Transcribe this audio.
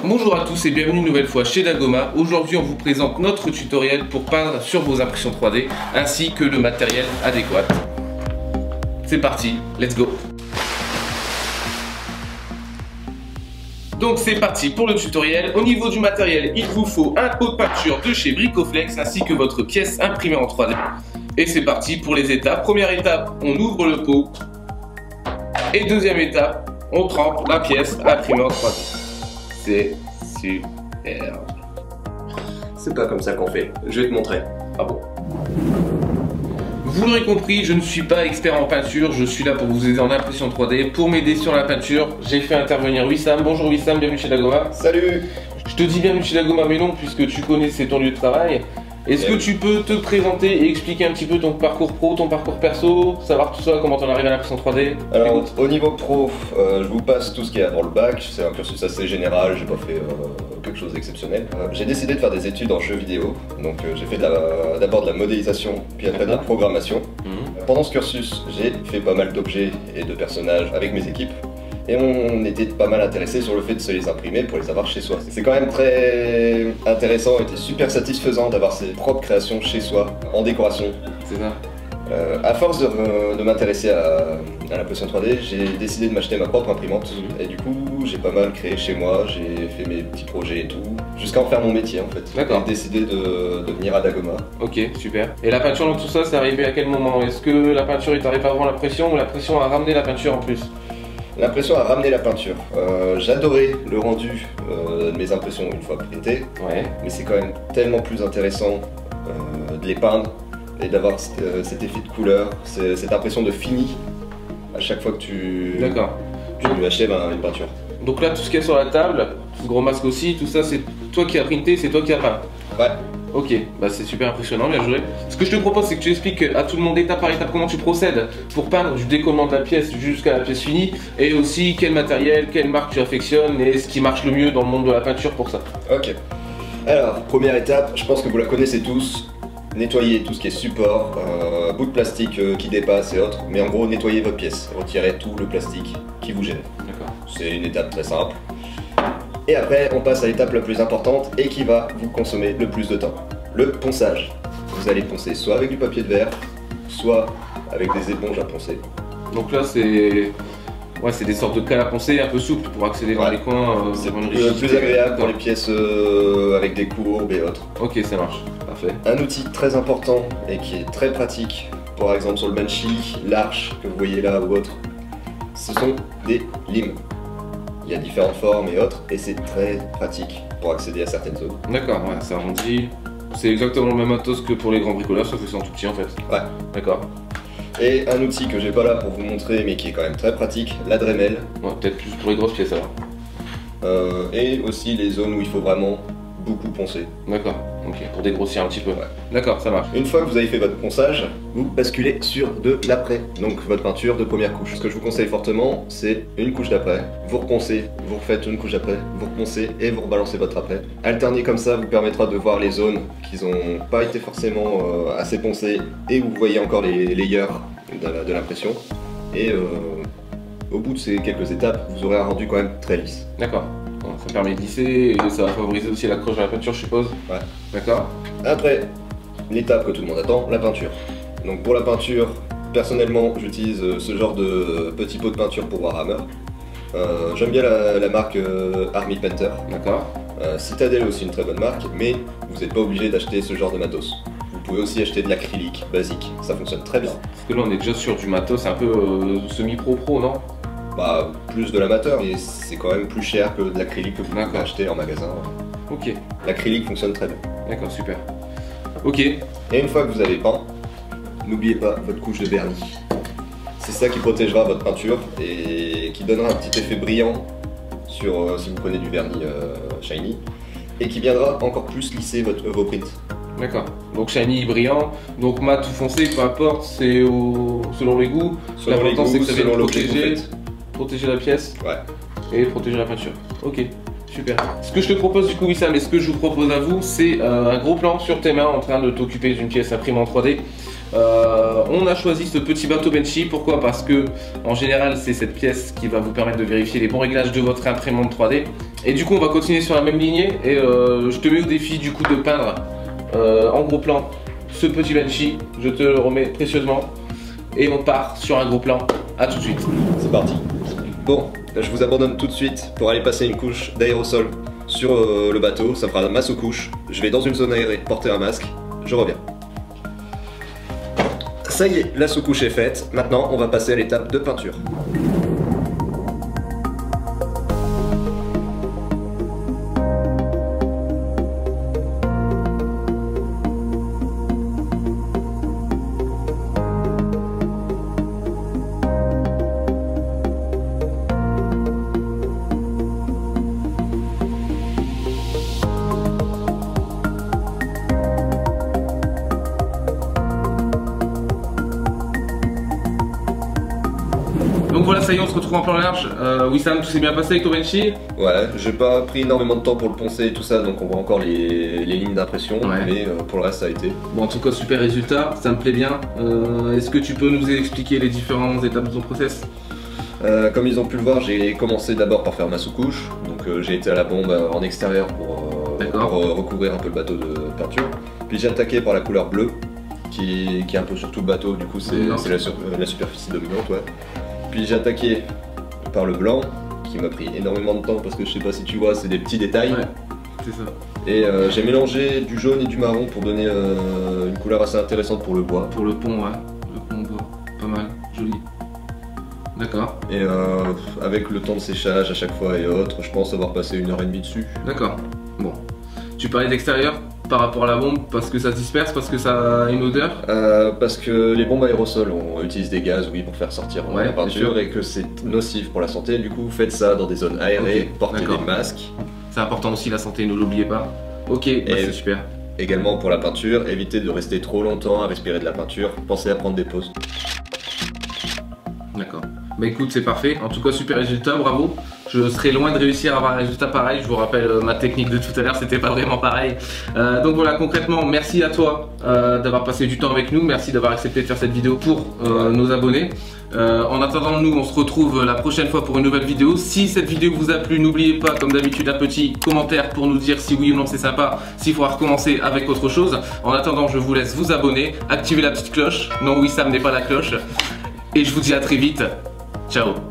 Bonjour à tous et bienvenue une nouvelle fois chez Dagoma. Aujourd'hui on vous présente notre tutoriel pour peindre sur vos impressions 3D ainsi que le matériel adéquat. C'est parti, let's go. Donc c'est parti pour le tutoriel. Au niveau du matériel, il vous faut un pot de peinture de chez Bricoflex ainsi que votre pièce imprimée en 3D. Et c'est parti pour les étapes. Première étape, on ouvre le pot. Et deuxième étape, on trempe la pièce imprimée en 3D. C'est super. C'est pas comme ça qu'on fait. Je vais te montrer. Ah bon? Vous l'aurez compris, je ne suis pas expert en peinture, je suis là pour vous aider en impression 3D. Pour m'aider sur la peinture, j'ai fait intervenir Wissam. Bonjour Wissam, bienvenue chez Dagoma. Salut. Je te dis bienvenue chez Dagoma, mais non, puisque tu connais, c'est ton lieu de travail. Est-ce que tu peux te présenter et expliquer un petit peu ton parcours pro, ton parcours perso, savoir tout ça, comment t'en arrives à l'impression 3D? Alors, au niveau pro, je vous passe tout ce qu'il y a dans le bac. C'est un cursus assez général, j'ai pas fait quelque chose d'exceptionnel. J'ai décidé de faire des études en jeux vidéo, donc j'ai fait d'abord de la modélisation, puis après de la programmation. Pendant ce cursus, j'ai fait pas mal d'objets et de personnages avec mes équipes. Et on était pas mal intéressés sur le fait de se les imprimer pour les avoir chez soi. C'est quand même très intéressant et super satisfaisant d'avoir ses propres créations chez soi, en décoration. C'est ça. À force de m'intéresser à l'impression 3D, j'ai décidé de m'acheter ma propre imprimante. Et du coup, j'ai pas mal créé chez moi, j'ai fait mes petits projets et tout, jusqu'à en faire mon métier en fait. D'accord. J'ai décidé de venir à Dagoma. Ok, super. Et la peinture dans tout ça, c'est arrivé à quel moment? Est-ce que la peinture est arrivée avant la pression ou la pression a ramené la peinture en plus? L'impression a ramené la peinture. J'adorais le rendu de mes impressions une fois printées, mais c'est quand même tellement plus intéressant de les peindre et d'avoir cet effet de couleur, cette impression de fini à chaque fois que tu achèves une peinture. Donc là, tout ce qu'il y a sur la table, ce gros masque aussi, tout ça, c'est toi qui as printé, c'est toi qui as peint? Ouais. Ok, bah c'est super impressionnant, bien joué. Ce que je te propose, c'est que tu expliques à tout le monde étape par étape comment tu procèdes pour peindre du décollement de la pièce jusqu'à la pièce finie, et aussi quel matériel, quelle marque tu affectionnes et ce qui marche le mieux dans le monde de la peinture pour ça. Ok. Alors, première étape, je pense que vous la connaissez tous. Nettoyer tout ce qui est support, bout de plastique qui dépasse et autres, mais en gros nettoyez votre pièce, retirez tout le plastique qui vous gêne. D'accord. C'est une étape très simple. Et après on passe à l'étape la plus importante et qui va vous consommer le plus de temps. Le ponçage. Vous allez poncer soit avec du papier de verre, soit avec des éponges à poncer. Donc là c'est... Ouais, c'est des sortes de cales à poncer un peu souples pour accéder dans les coins. C'est plus agréable pour les pièces avec des courbes et autres. Ok, ça marche, parfait. Un outil très important et qui est très pratique, par exemple sur le Banshee, l'arche que vous voyez là ou autre, ce sont des limes. Il y a différentes formes et autres, et c'est très pratique pour accéder à certaines zones. D'accord, ouais, ça arrondit. C'est exactement le même matos que pour les grands bricoleurs, sauf que c'est en tout petit en fait. Ouais. D'accord. Et un outil que j'ai pas là pour vous montrer, mais qui est quand même très pratique, la Dremel. Ouais, peut-être plus pour les grosses pièces alors. Et aussi les zones où il faut vraiment beaucoup poncer. D'accord, ok, pour dégrossir un petit peu. Ouais. D'accord, ça marche. Une fois que vous avez fait votre ponçage, vous basculez sur de l'après, donc votre peinture de première couche. Ce que je vous conseille fortement, c'est une couche d'après, vous reponcez, vous refaites une couche d'après, vous reponcez et vous rebalancez votre après. Alterner comme ça vous permettra de voir les zones qui n'ont pas été forcément assez poncées et où vous voyez encore les layers de l'impression. Et au bout de ces quelques étapes, vous aurez un rendu quand même très lisse. D'accord. Ça permet de lisser et ça va favoriser aussi l'accroche à la peinture, je suppose. Ouais. D'accord. Après, l'étape que tout le monde attend, la peinture. Donc pour la peinture, personnellement, j'utilise ce genre de petit pot de peinture pour Warhammer. J'aime bien la marque Army Painter. D'accord. Citadel est aussi une très bonne marque, mais vous n'êtes pas obligé d'acheter ce genre de matos. Vous pouvez aussi acheter de l'acrylique basique, ça fonctionne très bien. Parce que là on est déjà sur du matos un peu semi-pro-pro, non? Bah, plus de l'amateur, mais c'est quand même plus cher que de l'acrylique que vous pouvez acheter en magasin. Ok. L'acrylique fonctionne très bien. D'accord, super. Ok. Et une fois que vous avez peint, n'oubliez pas votre couche de vernis. C'est ça qui protégera votre peinture et qui donnera un petit effet brillant sur si vous prenez du vernis shiny et qui viendra encore plus lisser vos prints. D'accord. Donc shiny, brillant, donc mat ou foncé, peu importe, c'est selon les goûts. L'important c'est que ça vienne protéger la pièce et protéger la peinture. Ok, super. Ce que je te propose du coup Wissam, et ce que je vous propose à vous, c'est un gros plan sur tes mains en train de t'occuper d'une pièce imprimée en 3D. On a choisi ce petit bateau Benchy, pourquoi? Parce que en général c'est cette pièce qui va vous permettre de vérifier les bons réglages de votre imprimante 3D. Et du coup on va continuer sur la même lignée et je te mets au défi du coup de peindre en gros plan ce petit Benchy, je te le remets précieusement et on part sur un gros plan. A tout de suite. C'est parti. Bon, je vous abandonne tout de suite pour aller passer une couche d'aérosol sur le bateau, ça fera ma sous-couche. Je vais dans une zone aérée porter un masque, je reviens. Ça y est, la sous-couche est faite, maintenant on va passer à l'étape de peinture. Donc voilà, ça y est, on se retrouve en plan large. Wissam, tout s'est bien passé avec ton Benchy? Ouais, j'ai pas pris énormément de temps pour le poncer et tout ça, donc on voit encore les lignes d'impression, ouais. Mais pour le reste ça a été. Bon, en tout cas, super résultat, ça me plaît bien. Est-ce que tu peux nous expliquer les différentes étapes de ton process? Comme ils ont pu le voir, j'ai commencé d'abord par faire ma sous-couche, donc j'ai été à la bombe en extérieur pour recouvrir un peu le bateau de peinture. Puis j'ai attaqué par la couleur bleue, qui est un peu sur tout le bateau, du coup c'est la superficie dominante, ouais. Puis j'ai attaqué par le blanc, qui m'a pris énormément de temps parce que je sais pas si tu vois, c'est des petits détails. Ouais, c'est ça. Et j'ai mélangé du jaune et du marron pour donner une couleur assez intéressante pour le bois. Pour le pont, ouais. Le pont bois. Pas mal, joli. D'accord. Et avec le temps de séchage à chaque fois et autres, je pense avoir passé 1h30 dessus. D'accord. Bon. Tu parlais d'extérieur par rapport à la bombe, parce que ça se disperse, parce que ça a une odeur? Parce que les bombes aérosols, on utilise des gaz, oui, pour faire sortir la peinture et que c'est nocif pour la santé. Du coup, faites ça dans des zones aérées, portez des masques. C'est important aussi la santé, ne l'oubliez pas. Ok, bah c'est super. Également pour la peinture, évitez de rester trop longtemps à respirer de la peinture, pensez à prendre des pauses. D'accord. Bah écoute, c'est parfait. En tout cas, super résultat, bravo. Je serais loin de réussir à avoir un résultat pareil. Je vous rappelle ma technique de tout à l'heure, c'était pas vraiment pareil. Donc voilà, concrètement, merci à toi d'avoir passé du temps avec nous. Merci d'avoir accepté de faire cette vidéo pour nos abonnés. En attendant, nous, on se retrouve la prochaine fois pour une nouvelle vidéo. Si cette vidéo vous a plu, n'oubliez pas, comme d'habitude, un petit commentaire pour nous dire si oui ou non c'est sympa, s'il faudra recommencer avec autre chose. En attendant, je vous laisse vous abonner, activer la petite cloche. Non, Wissam n'est pas la cloche. Et je vous dis à très vite. Ciao.